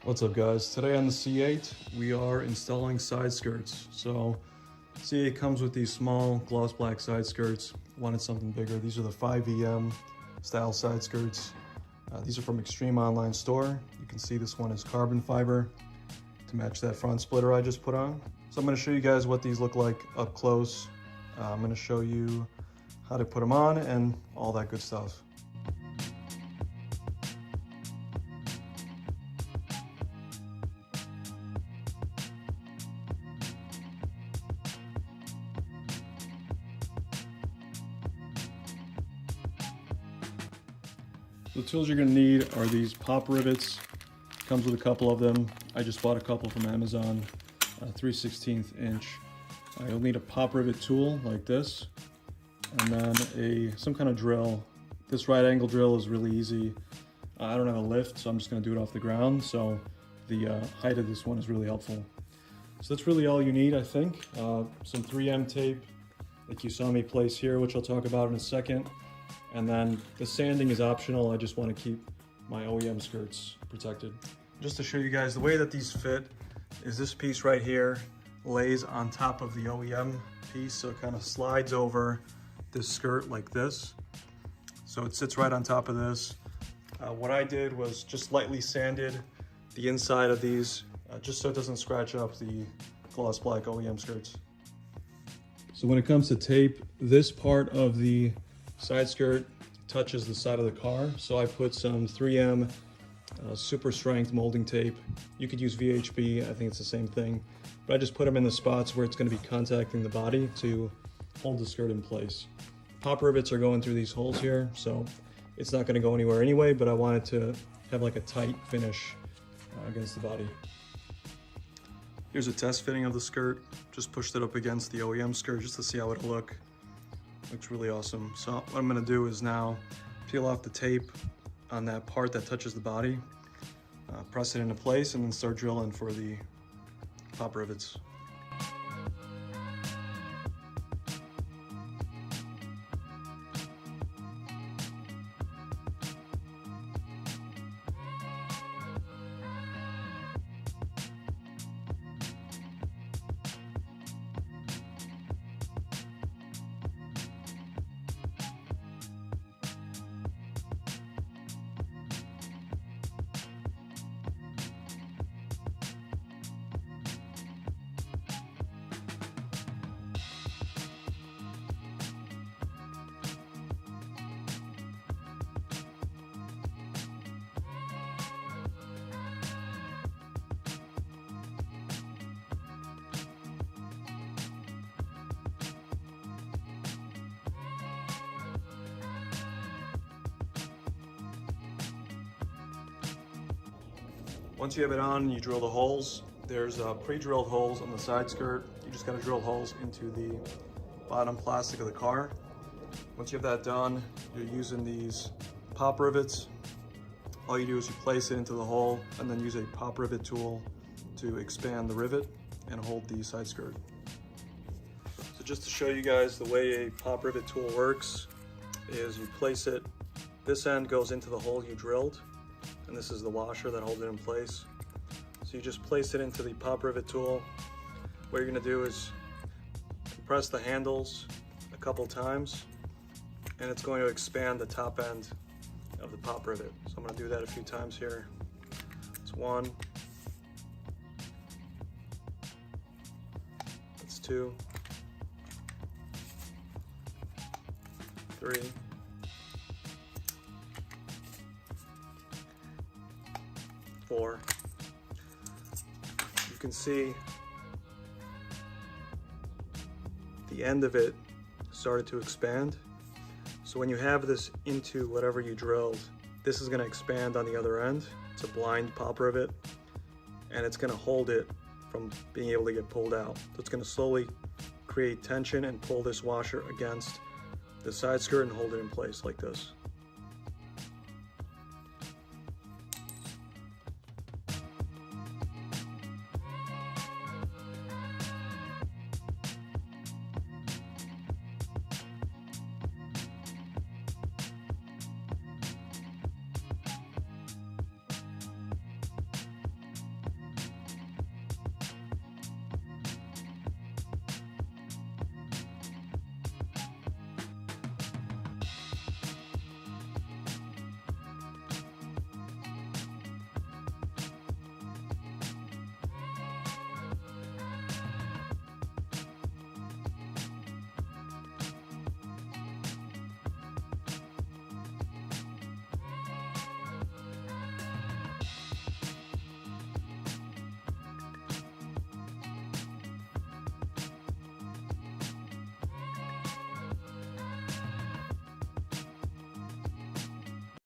What's up guys? Today on the C8 we are installing side skirts. So C8 comes with these small gloss black side skirts. Wanted something bigger. These are the 5EM style side skirts. These are from Extreme Online Store. You can see this one is carbon fiber to match that front splitter I just put on. So I'm going to show you guys what these look like up close. I'm going to show you how to put them on and all that good stuff. The tools you're going to need are these pop rivets. Comes with a couple of them. I just bought a couple from Amazon, 3/16 inch. You'll need a pop rivet tool like this, and then some kind of drill. This right angle drill is really easy. I don't have a lift, so I'm just going to do it off the ground, so the height of this one is really helpful. So that's really all you need, I think. Some 3M tape like you saw me place here, which I'll talk about in a second. And then the sanding is optional. I just want to keep my OEM skirts protected. Just to show you guys the way that these fit is this piece right here lays on top of the OEM piece. So it kind of slides over this skirt like this. So it sits right on top of this. What I did was just lightly sanded the inside of these just so it doesn't scratch up the gloss black OEM skirts. So when it comes to tape, this part of the side skirt touches the side of the car, so I put some 3M super strength molding tape. You could use VHB, I think it's the same thing, but I just put them in the spots where it's going to be contacting the body to hold the skirt in place. Pop rivets are going through these holes here, so it's not going to go anywhere anyway, but I wanted to have like a tight finish against the body. Here's a test fitting of the skirt. Just pushed it up against the OEM skirt just to see how it'll look. Looks really awesome. So what I'm gonna do is now peel off the tape on that part that touches the body, press it into place, and then start drilling for the pop rivets. Once you have it on, you drill the holes. There's pre-drilled holes on the side skirt. You just gotta drill holes into the bottom plastic of the car. Once you have that done, you're using these pop rivets. All you do is you place it into the hole and then use a pop rivet tool to expand the rivet and hold the side skirt. So just to show you guys the way a pop rivet tool works is you place it, this end goes into the hole you drilled, and this is the washer that holds it in place. So you just place it into the pop rivet tool. What you're gonna do is press the handles a couple times, and it's going to expand the top end of the pop rivet. So I'm gonna do that a few times here. It's 1, that's 2, 3, 4. You can see the end of it started to expand. So when you have this into whatever you drilled, this is going to expand on the other end. It's a blind pop rivet, and it's going to hold it from being able to get pulled out. So it's going to slowly create tension and pull this washer against the side skirt and hold it in place like this.